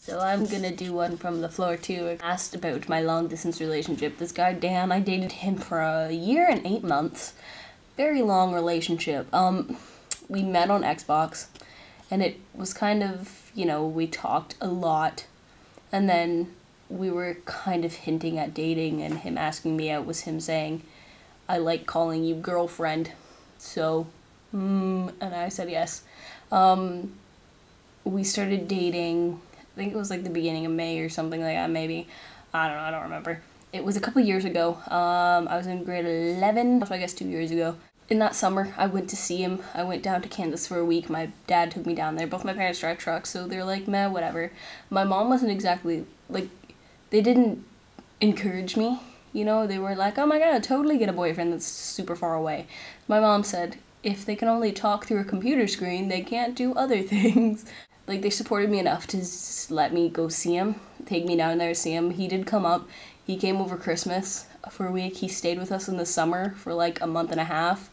So I'm gonna do one from the floor too. I asked about my long distance relationship. This guy Dan, I dated him for a year and 8 months. Very long relationship. We met on Xbox, and it was kind of, we talked a lot, and then we were kind of hinting at dating, and him asking me out was him saying, I like calling you girlfriend. So, and I said yes. We started dating, I think it was like the beginning of May or something like that, maybe. I don't know, I don't remember. It was a couple years ago. I was in grade 11, so I guess 2 years ago. In that summer, I went to see him. I went down to Kansas for a week. My dad took me down there. Both my parents drive trucks, so they're like, meh, whatever. My mom wasn't exactly, like, they didn't encourage me, They were like, oh my god, totally get a boyfriend that's super far away. My mom said, if they can only talk through a computer screen, they can't do other things. Like, they supported me enough to let me go see him, take me down there to see him. He did come up. He came over Christmas for a week. He stayed with us in the summer for like a month and a half.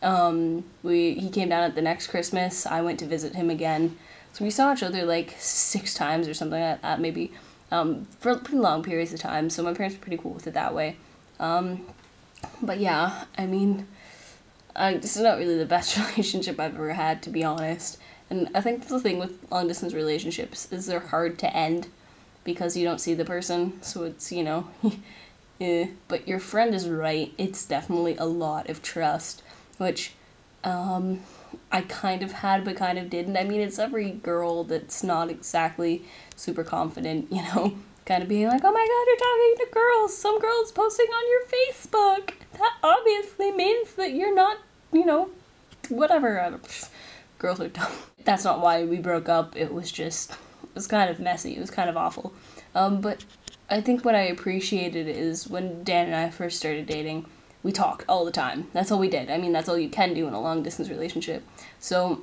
He came down at the next Christmas. I went to visit him again. So we saw each other like 6 times or something like that, maybe, for pretty long periods of time. So my parents were pretty cool with it that way. But yeah, I mean, this is not really the best relationship I've ever had, to be honest. And I think the thing with long distance relationships is they're hard to end because you don't see the person. So it's, yeah. But your friend is right. It's definitely a lot of trust, which I kind of had but kind of didn't. I mean, it's every girl that's not exactly super confident, kind of being like, oh my god, you're talking to girls. Some girls posting on your Facebook. That obviously means that you're not, whatever. Girls are dumb. That's not why we broke up. It was kind of messy. It was kind of awful. But I think what I appreciated is when Dan and I first started dating, we talked all the time. That's all we did. I mean, that's all you can do in a long distance relationship. So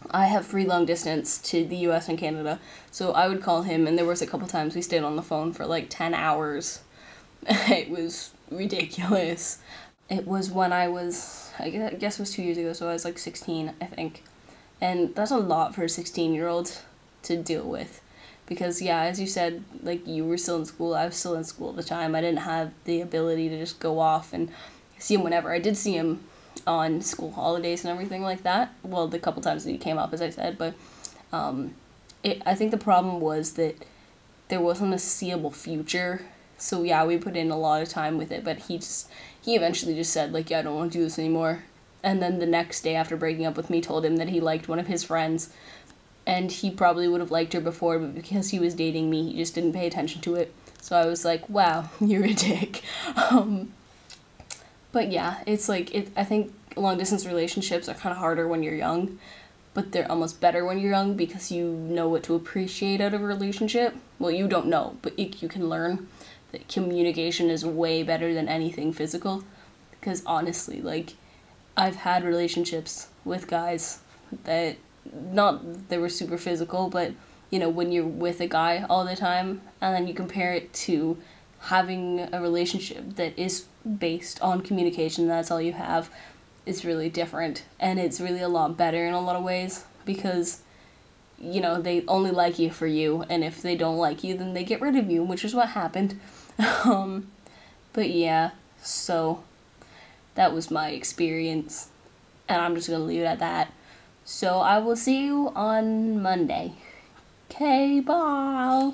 I have free long distance to the US and Canada. So I would call him, and there was a couple times we stayed on the phone for like 10 hours. It was ridiculous. It was when I guess it was 2 years ago, so I was like 16, I think. And that's a lot for a 16-year-old to deal with. Because, yeah, as you said, like, you were still in school, I was still in school at the time. I didn't have the ability to just go off and see him whenever. I did see him on school holidays and everything like that. Well, the couple times that he came up, as I said. But I think the problem was that there wasn't a seeable future. So, yeah, we put in a lot of time with it. But he eventually just said, like, yeah, I don't want to do this anymore. And then the next day after breaking up with me, told him that he liked one of his friends. And he probably would have liked her before, but because he was dating me, he just didn't pay attention to it. So I was like, wow, you're a dick. But yeah, it's like, I think long-distance relationships are kind of harder when you're young, but they're almost better when you're young because you know what to appreciate out of a relationship. Well, you don't know, but you can learn that communication is way better than anything physical. Because honestly, like, I've had relationships with guys that, not they were super physical, but, when you're with a guy all the time, and then you compare it to having a relationship that is based on communication, that's all you have, it's really different. And it's really a lot better in a lot of ways, because, they only like you for you, and if they don't like you, then they get rid of you, which is what happened. But yeah, so that was my experience, and I'm just gonna leave it at that. So I will see you on Monday. Okay, bye!